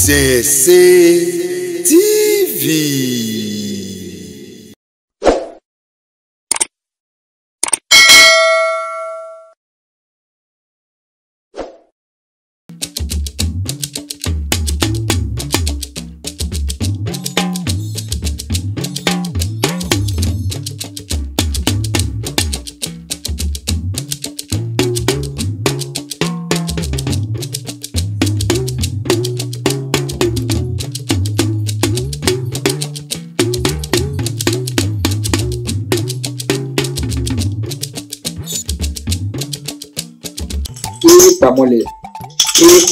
CC TV.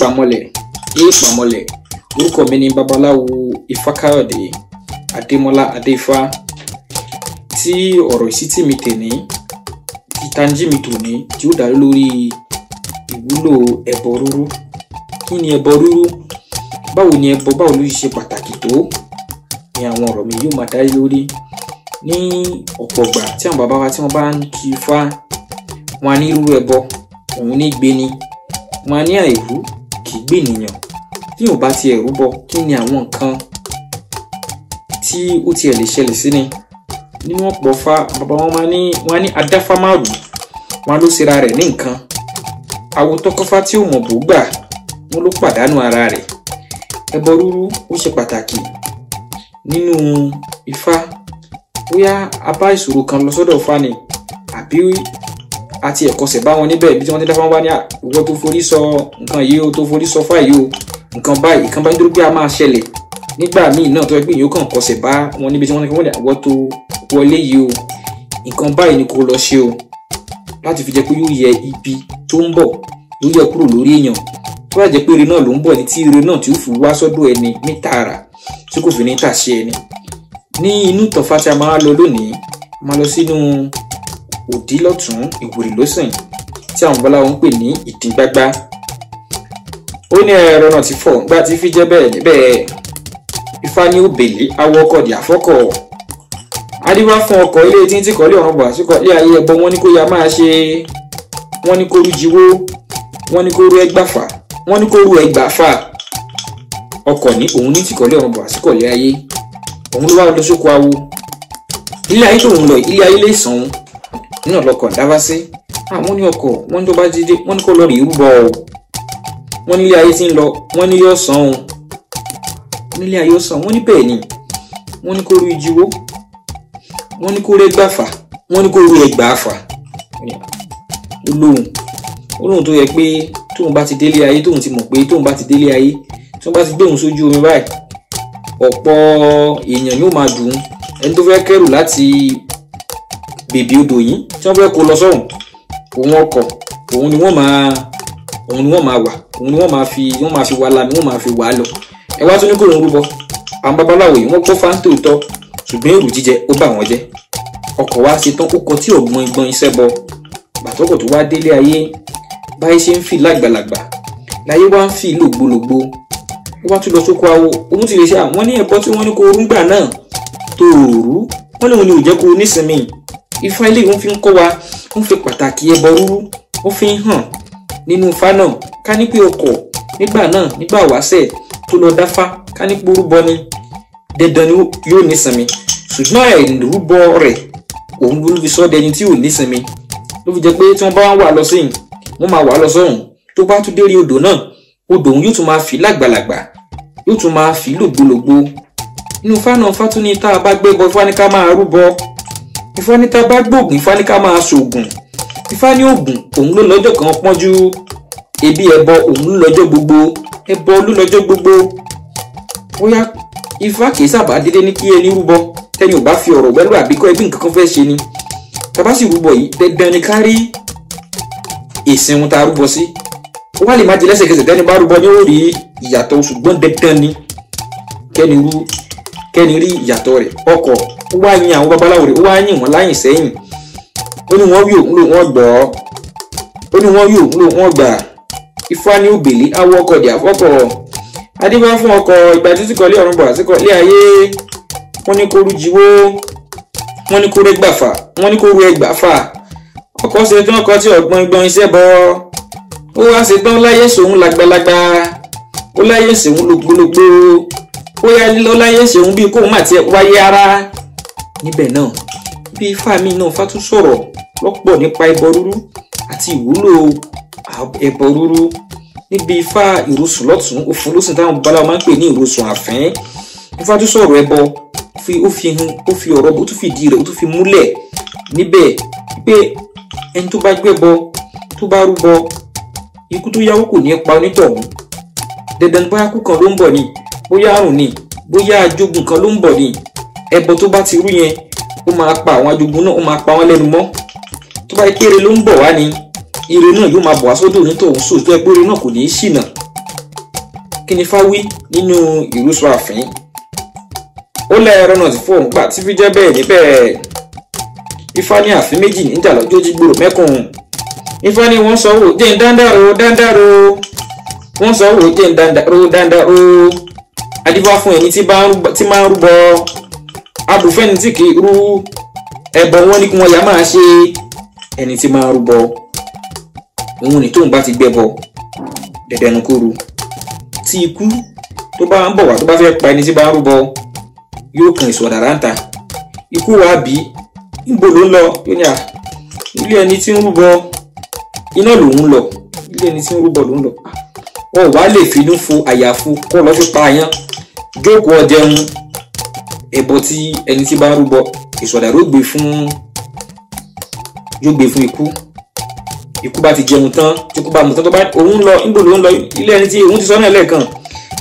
Pamọ́lẹ̀ orúkọ mi ni babaláwo Ifákáyọ̀dé Adémọ́lá Adéifá tí ọ̀rọ̀ ìsítí mi tèní ìtànjí mi tòní tí ó dá lórí ìwúlò ẹbọ rúrú. Kí ni ẹbọ rúrú? Báwo ni ẹbọ báwo ló ṣe pàtàkì tó ni àwọn ọ̀rọ̀ mi yóò máa dá lórí. Ní ọ̀pọ̀ ìgbà tí àwọn bàbá wa tí wọ́n bá ń kí Ifá, wọn á ní irú ẹbọ òun ní gbé ni, wọn á ní àìrú kì í gbé ènìyàn. Tí ò bá ti ẹ̀rú bọ, kí ni àwọn nǹkan tí ó tiẹ̀ lè ṣẹlẹ̀ sí ni? Nínú ọ̀pọ̀ Ifá, bàbá wọn á ní adáfá márùn, wọn ló ṣera rẹ̀ ní nǹkan. Awo tọkọfá tí ò mọ̀ bó gbà, wọn ló pàdánù ara rẹ̀. Ẹbọ rúrú ó ṣe pàtàkì nínú Ifá. Bóyá a bá ìṣòro kan lọ sọ́dọ̀ Ifá ni, àbí àti ẹ̀kọ́sẹ̀ bá wọn níbẹ̀ bí tí wọ́n ti dáfá wá ní ìwọ tó forí sọ nǹkan yìí o, tó forí sọ fá yìí o, nǹkan báyìí nítorí pé a máa ṣẹlẹ̀ nígbà míì náà tó yẹ pé èèyàn kàn kọsẹ̀ bá wọn níbi tí wọ́n ní kí wọ́n dà wọ́n tó wọlé yìí o, nǹkan báyìí ni kò lọ ṣe o, láti fi jẹ́ pé yóò yẹ ibi tó ń bọ̀ yóò yẹ kúrò lórí èèyàn. Tó bá jẹ́ pé ire náà ló ń bọ̀ ní tí ire náà tí ó fi wá sọ́dọ̀ ẹni ní tààrà tí kò fi ní tàṣe ẹni. Ní inú ìtọ́fà tí a máa lọ lónìí, a máa lọ sínú òdí lọ́tún ìwòrì lọ́sàn tí àwọn babaláwo ń pè ní ìdíngbágbá. Ó ní ẹ̀rọ náà ti fọ̀ nígbà tí fi jẹ́ bẹ́ẹ̀ níbẹ̀. Ifá ní òbèlé awọ ọkọ̀ dì àfọ́kọ̀. Adíwá fún ọkọ̀ ilé tí ń tìkọ́ lé ọ̀run bọ̀ àsìkò ilé ayé ẹbọ, wọ́n ní kó ya máa ṣe, wọ́n ní kó rú jiwó, wọ́n ní kó rú ẹgbàfà, wọ́n ní kó rú ẹgbàfà. Ọkọ̀ ní òun ní tìkọ́ lé ọ̀run bọ̀ àsìkò ilé ayé, òun ló wá lọ sóko awo. Ilé ayé tó ń lọ ilé ayé lè sàn án nínú ọlọ́kọ̀ dábá sí. Àwọn ní ọkọ̀ wọ́n ní tó bá jíde, wọ́n ní kó lọ rí rúbọ o. Wọ́n ní ilé ayé tí ń lọ, wọ́n ní yóò sàn o. Wọ́n ní ilé ayé yóò sàn, wọ́n ní bẹ́ẹ̀ ni. Wọ́n ní kó rú ìjíwó, wọ́n ní kó rú ẹgbàfà, wọ́n ní kó rú ẹgbàfà. Olóhùn tó yẹ pé tóun bá ti délé ayé, tóun ti mọ̀ pé tóun bá ti délé ayé, tí wọ́n bá ti gbé òun sójú omi báyìí, ọ̀pọ̀ èèyàn yóò máa dùn. Ẹni tó fẹ́ kẹ́rù láti bèbè odò yìí tí wọ́n fẹ́ kó lọ sọ́hùn, òun ọkọ̀ òun ni wọ́n máa wà, òun ni wọ́n máa fi wà lámi, wọ́n máa fi wà lọ. Ẹ wá tún ní kò ń rúbọ. Àwọn babaláwo yìí wọ́n gbọ́ fáńtò tọ́, ṣùgbọ́n èrò jíjẹ ó bà wọ́n jẹ́. Ọkọ̀ wá ṣe tán, ó kọ tí ọ̀gbọ́n ìgbọ́n iṣẹ́ bọ. Bàtọ́kọ̀ tó wá délé ayé, báyìí ṣe ń fi lágbàlagbà láyé wá ń fi lògbòlògbò. Ó wá tún lọ sóko awo, òun ti lè ṣe àwọn ní ẹ̀bọ tí wọ́n ní kó rúgbà náà tó rú, wọ́n lóun ni ò jẹ́ kó nísinmi. Ifá ilé ìwọ̀n fi ń kọ́ wa, ń fi pàtàkì ẹbọ rúrú, ó fi ń hàn nínú Ifá náà. Ká ní pé ọkọ̀ nígbà náà, nígbà wáṣẹ̀ tó lọ dáfá, ká ní pé orúbọ ni dandan ni yóò nísinmi. Ṣùgbọ́n àìrúbọ rẹ̀ òun ló fi sọ́ dẹni tí ò nísinmi. Ló fi jẹ́ pé tí wọ́n bá wà lọ sẹ́yìn, wọ́n máa wà lọ sọ́hùn. Tó bá tún dérí odò náà, odò òun yóò tún máa fi lágbàlagbà, yóò tún máa fi lògbòlògbò. Inú Ifá náà Ifá tún ní tá a bá gbé bọ, Ifá ní ká máa rúbọ. Ifá ní tá bá gbóògùn, Ifá ní ká máa ṣoògùn. Ifá ní ògùn òun ló lọ́jọ́ kan pọ́njú, ebi ẹbọ òun ló lọ́jọ́ gbogbo, ẹbọ ló lọ́jọ́ gbogbo. Bóyá Ifá kìí sábà dédé ní kí ẹni rúbọ tẹ́ni ò bá fi ọ̀rọ̀ wẹ́lú àbíkọ́ ẹbí nǹkan kan fẹ́ ṣe ni. Tá bá sì rúbọ yìí, dandan ni ká rí ìsìn ohun tá a rúbọ sí. Ó wá lè má jẹ lẹ́sẹ̀kẹsẹ̀ tẹ́ni bá rúbọ ní ó rí ìyàtọ̀, ṣùgbọ́n dandan ni kẹ́ni rí ìyàtọ̀ rẹ̀. Ọkọ̀ ó wá yin àwọn babaláwo rẹ̀, ó wá yin wọn láyìn sẹ́yìn. Ó ní wọ́n wí òun ló wọ́n gbọ́, ó ní wọ́n wí òun ló wọ́n gbà. Ifá ní òbèlé awọ ọkọ̀ dì àfọ́kọ̀. Adífá fún ọkọ̀ ìgbà tí tìkọ́ lé ọ̀run bọ̀ àsìkò ilé ayé. Wọ́n ní kó rú jiwó, wọ́n ní kó rú ẹgbàfà, wọ́n ní kó rú ẹgbàfà. Ọkọ̀ ṣe tán, ọkọ̀ tí ọ̀gbọ́n ìgbọ́n iṣẹ́ bọ. Ó wá ṣe tán láyé sòun lágbàlagbà. ó láyé ṣeun lógbólógbó ó yá lílọ láyé ṣeun bí kóun má tiẹ̀ wáyé ara. Níbẹ̀ náà bí Ifá mi náà Ifá tún sọ̀rọ̀ lọ́pọ̀ nípa ẹbọ rúrú àti ìwúlò ẹbọ rúrú níbi Ifá ìrosùn lọ́tún òfin lósìn táwọn babaláwo máa ń pè ní ìrosùn àfín. Ifá tún sọ̀rọ̀ ẹbọ ó fi ọ̀rọ̀ bó tún fìdí rẹ̀ ó tún fi múlẹ̀ níbẹ̀ pé ẹni tó bá gbẹ́bọ tó bá rúbọ ikú tó yáwó kò ní pa onítọ̀hún. Dandan bóyá kú kan ló ń bọ̀ ni, bóyá àrùn ni, bóyá ajogun kan ló ń bọ̀ ni. Ẹbọ tó bá ti rú yẹn ó máa pa àwọn ajogun náà, ó máa pa wọ́n lẹ́nu mọ́. Tó bá yẹ pé ire ló ń bọ̀ wá ni, ire náà yóò máa bọ̀ wá sọ́dọ̀ onítọ̀hún sóòtọ́ ẹ pé ire náà kò ní í ṣìnà. Kí ni Ifá wí nínú ìrosùn àfín? Ó lẹ́ẹ̀rọ náà ti fóun gbà tí fi jẹ́ bẹ́ẹ̀ níbẹ̀. Ifá ní àfín méjì níjà lọ́jọ́ jígbòrò mẹ́kùn. Ifá ní wọ́n sọ wò jẹ́ ń dáńdáró dáńdáró, wọ́n sọ wò jẹ́ ń dáńdáró dáńdáró. Adífá fún ẹni tí máa ń rúbọ, abùfẹ́ni tí kì í rú ẹbọ wọn ní kí wọ́n yá máa ṣe. Ẹni tí máa ń rúbọ òun ní tóun bá ti gbẹ́bọ dẹ̀dẹ̀nu kóru. Tí ikú tó bá ń bọ̀ wá tó bá fẹ́ pa ẹni tí bá ń rúbọ yóò kan ìsọ̀dàrà ń ta. Ikú wa bí níbo ló ń lọ? Yóò ní à ilé ẹni tí ń rúbọ iná lòun lọ, ilé ẹni tí ń rúbọ lòun lọ. Wọn ò wá lè finú fo àyàfu kó lọ fi pa àyàn jókòó ọjẹun. Ẹbọ tí ẹni tí bá ń rúbọ ìsọ̀dàrà yóò gbé fún ikú. Ikú bá ti jẹun tán tí ikú bá mú tán tó bá òun lọ níbo ló ń lọ? Ilé ẹni tí òun ti sọ náà lẹ́ẹ̀kan,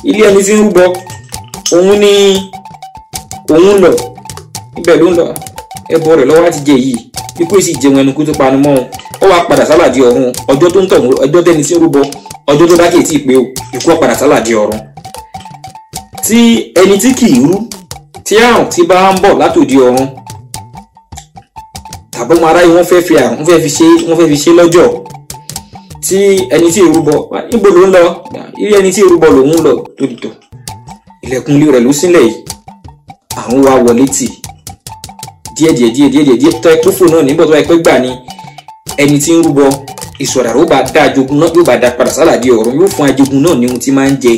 ilé ẹni tí ń rúbọ òun ní òun lọ, ibẹ̀ ló ń lọ. Ẹbọ rẹ̀ lọ́wọ́ láti jẹ yìí, ikú èsì jẹun ẹnu kú tó panu mọ́ òun. Ó wá padà sálàdí ọ̀run. Ọjọ́ tó ń tọ̀ ọjọ́ tẹ́ni tí ń rúbọ ọjọ́ tó dákẹ́ tí ì pé o, ikú ó padà sálàdí ọ̀run. Tí ẹni tí kì í rú tí àrùn tí bá ń bọ̀ látòdì ọ̀run tàbí ọmọ aráyé wọ́n fẹ́ fi àrùn wọ́n fẹ́ fi ṣe lọ́jọ́. Tí ẹni tí ìrúbọ níbo ló ń lọ? Ilé ẹni tí ìrúbọ lòun lọ tó dìtọ̀. Ilẹ̀kùn ilé rẹ̀ ló sílẹ̀ yìí, àwọn wa wọlé tì díẹ̀ tó ẹ kófò náà nígbà tó ẹ pẹ́ gbà ni ẹni tí ń rúbọ ìsọ̀dàrà ó bá dá ajogun náà, yóò bá dá padà sálàdí ọ̀run, yóò fún ajogun náà ní ohun tí máa ń jẹ.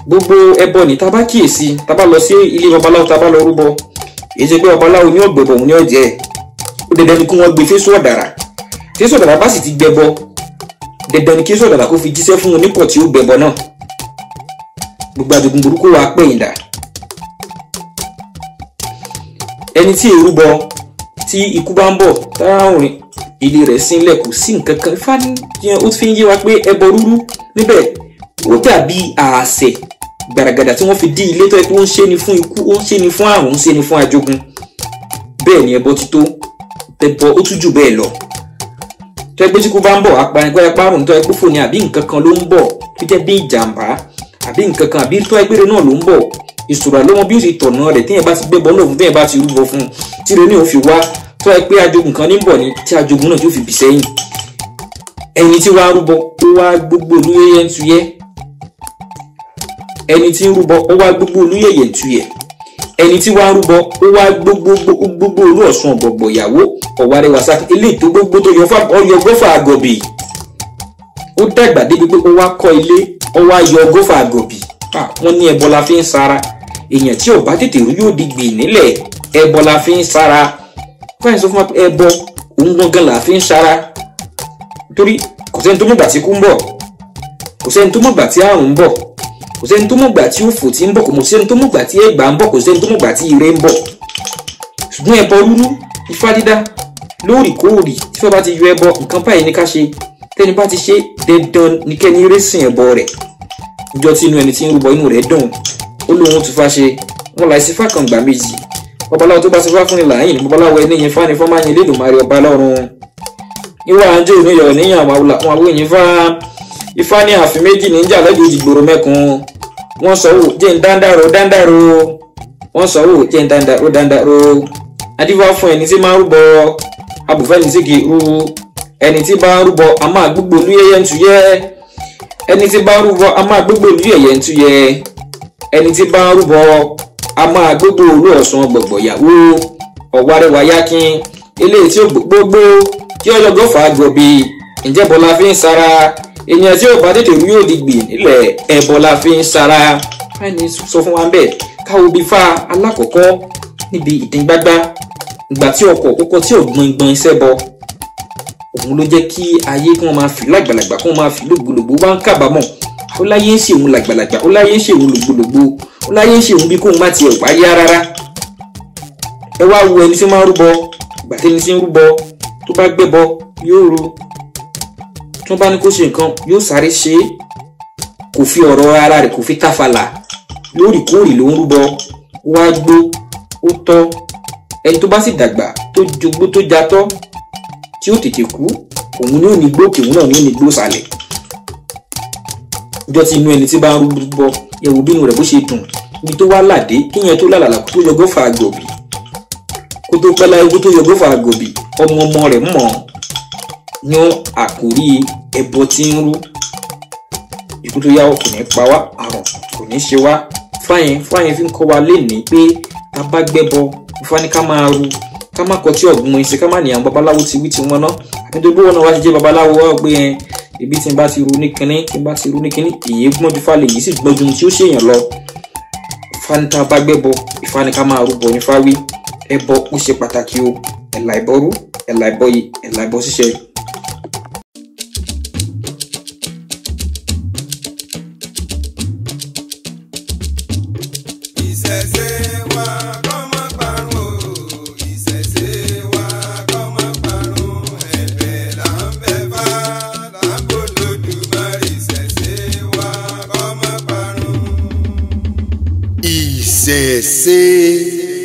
Gbogbo ẹbọ ní tá bá kíyèsí, tá bá lọ sí ilé babaláwo, tá bá lọ rúbọ, èyí ṣe pé babaláwo ní ọ̀gbẹ̀bọ̀ òun ní ọ̀jẹ̀. Ó dandan ni kí wọ́n gbé fésù ọ̀dàrà. Fésù ọ̀dàrà bá sì ti gbẹbọ, dandan ni kí fésù ọ̀dàrà kó fi jíṣẹ́ fún onípọ̀ tí ó gbẹbọ náà. Gbogbo ajogun burúkú wa pẹ̀yìn dà. Ẹni tí èrúbọ tí ikú bá ń bọ̀ táwọn ilé rẹ̀ sínlẹ̀ kò sí nǹkan kan. Ifá ó fi ń yé wa pé ẹbọ rúrú níbẹ̀ ó dàbí àṣẹ gbàràgàdà tí wọ́n fi dí ilé tó yẹ pé ó ń ṣe ni fún ikú, ó ń ṣe ni fún àrùn, ó ń ṣe ni fún ajogun. Bẹ́ẹ̀ ni ẹbọ tító ẹbọ ó tún jù bẹ́ẹ̀ lọ. Tó yẹ pé tí ikú bá ń bọ̀ apanipẹ́ parun tó yẹ pé fò ní àbí nǹkan kan ló ń bọ̀ tó jẹ́ bí ìjàmbá àbí nǹkan kan àbí tó yẹ pé náà ló ń bọ̀. Ìṣòro ló mọ bí ó ṣe tọ̀nà rẹ̀ téèyàn bá ti gbẹ́bọ náà fún téèyàn bá ti rúbọ fún tí ire ní ó fi wá. Tó yẹ pé ajogun kan ní bọ̀ ni tí ajogun náà tí ó fi bì sẹ́yìn. Ẹni tí wàá rúbọ ó wá gbogbo olúyẹyẹ ń tuyẹ. Ẹni tí ń rúbọ ó wá gbogbo olúyẹyẹ ń tuyẹ. Ẹni tí wàá rúbọ ó wá gbogbo olú ọ̀ṣun ọ̀gbọ̀gbọ̀ ìyàwó ọ̀wárẹ̀wà sáà eléyìí tó gbogbo tó yọ gọ́fà àgọ̀bì. Ó dàgbà débi pé ó wá kọ́ ilé ó wá yọ gọ́fà àgọ̀bì. Wọ́n ní ẹbọ la fi ń sara. Èèyàn tí ò bá tètè rú yóò di gbè nílẹ̀. Ẹbọ la fi ń sara. Fáyín sọ fún wa pé ẹbọ òun gangan la fi ń sara. Torí kò sẹ́ni tó mọ̀gbà tí ikú ń bọ̀, kò sẹ́ni tó mọ̀gbà tí àrùn ń bọ̀, kò sẹ́ni tó mọ̀gbà tí òfò tí ń bọ̀, kò sẹ́ni tó mọ̀gbà tí ẹgbà ń bọ̀, kò sẹ́ni tó mọ̀gbà tí ire ń bọ̀. Ṣùgbọ́n ẹbọ rúrú, ifá dídá lóòrèkóòrè tí fẹ́ bá ti yọ ẹbọ nǹkan báyìí ní ká ṣe. Tẹ́ni bá ti ṣe dandan ní kẹ́ni eré sìn ẹbọ rẹ̀. Ìjọ tí inú ẹni tí ń rúbọ inú rẹ̀ dùn ó lóhun tó fá ṣe. Wọ́n láì sí fá kan gbà méjì. Babaláwo tó bá ti fá fún ni làáyìn ní babaláwo ẹni yẹn fá ni fọ́n máa yin Elédùmarè ọba lọ́run. Ìwà àjẹ́ òníyọ̀ níyàn àwọn awòyìn fá. Ifá ní àfin méjì níjà lọ́jọ́ ìgboro mẹ́kun. Wọ́n sọ wò jẹ́ ń dáńdáró. Wọ́n sọ wò jẹ́ ń dáńdáró. Adífá fún ẹni tí máa ń rúbọ, abùfẹ́ni tí kì í rú. Ẹni tí bá ń rúbọ a máa gbogbo olúyẹyẹ ń tuyẹ. Ẹni tí bá ń rúbọ a máa gbogbo olúyẹyẹ ń tuyẹ. Ẹni tí bá ń rúbọ a máa gbogbo olú ọ̀ṣun ọ̀gbọ̀gbọ̀ ìyàwó ọ̀wárẹ̀wà yákin eléyìí tí ó gbogbo tí ó yọ gọ́fà àgọ̀bì. Ǹjẹ́ bọ́lá fi ń sara èèyàn tí ò bá tètè rú yóò di gbè nílẹ̀ ẹbọ la fi ń sara. fáìní sọ fún wa ń bẹ̀ káwo bí fa alákọ̀ọ́kọ́ níbi ìdíngbágbá ìgbà tí ọkọ̀ kọ́kọ́ tí ò gbọ̀ngbọ̀n iṣẹ́ bọ òun ló jẹ́ kí ayé kí wọ́n máa fi lágbàlagbà kí wọ́n máa fi lògbòlògbò wá ń kábàámọ̀ ó láyé ń ṣe òun làgbàlagbà ó láyé ń ṣe òun lògbòlògbò ó láyé ń ṣe òun bí kóun má tiẹ̀ wáyé rárá. ẹ wá wo ẹni tí máa ń rúbọ ìgbà tẹ́ni tí ń rúbọ tó bá gbẹ́bọ yóò ro tí wọ́n bá ní kó ṣe nǹkan yóò sáré ṣe é kò fi ọ̀rọ̀ ara rẹ̀ kò fi táfàlà lóòrèkóòrè ló ń rúbọ wá gbó ó tọ́ ẹni tó bá sì dàgbà tó jogbó tó jatọ́ tí ó tètè kú òun ni ó ní gbókè òun náà ni ó ní gbó sàlẹ̀. ọjọ́ tí inú ẹni tí bá ń rúbọ ẹ̀wù bínú rẹ̀ bó ṣe dùn ibi tó wá làdé kíyẹn tó lálàlà kó tó yọ gọ́fà àgọ̀bì kó tó pẹ́ láyé kó tó yọ gọ́fà àgọ̀bì ọmọ rẹ̀ mọ̀ yan àkórí ẹbọ tí ń rú. ikú tó yá kò ní pa wá àrùn kò ní ṣe wá. fáyín fi ń kọ́ wa lénìí pé tá bá gbẹ́bọ Ifá ní ká máa ru ká má kọtí ọ̀gbun ìṣe ká má ní àwọn babaláwo ti wí ti wọn ná nítorí bó wọn náà wá ti jẹ́ babaláwo wá pé ibi tí n bá ti ru ní kinní tí n bá ti ru ní kinní èyí gbọ́n bí Ifá lè yìí sì gbọ́n ju tí ó ṣèyàn lọ. Ifá ní tá bá gbẹ́bọ Ifá ní ká máa rúbọ ní Ifá wí ẹbọ ó ṣe pàtàkì o ẹ̀là ìbọrú ẹ̀là ìbọyè ẹ̀là ìbọ ṣíṣe. Ìṣẹ̀ṣe.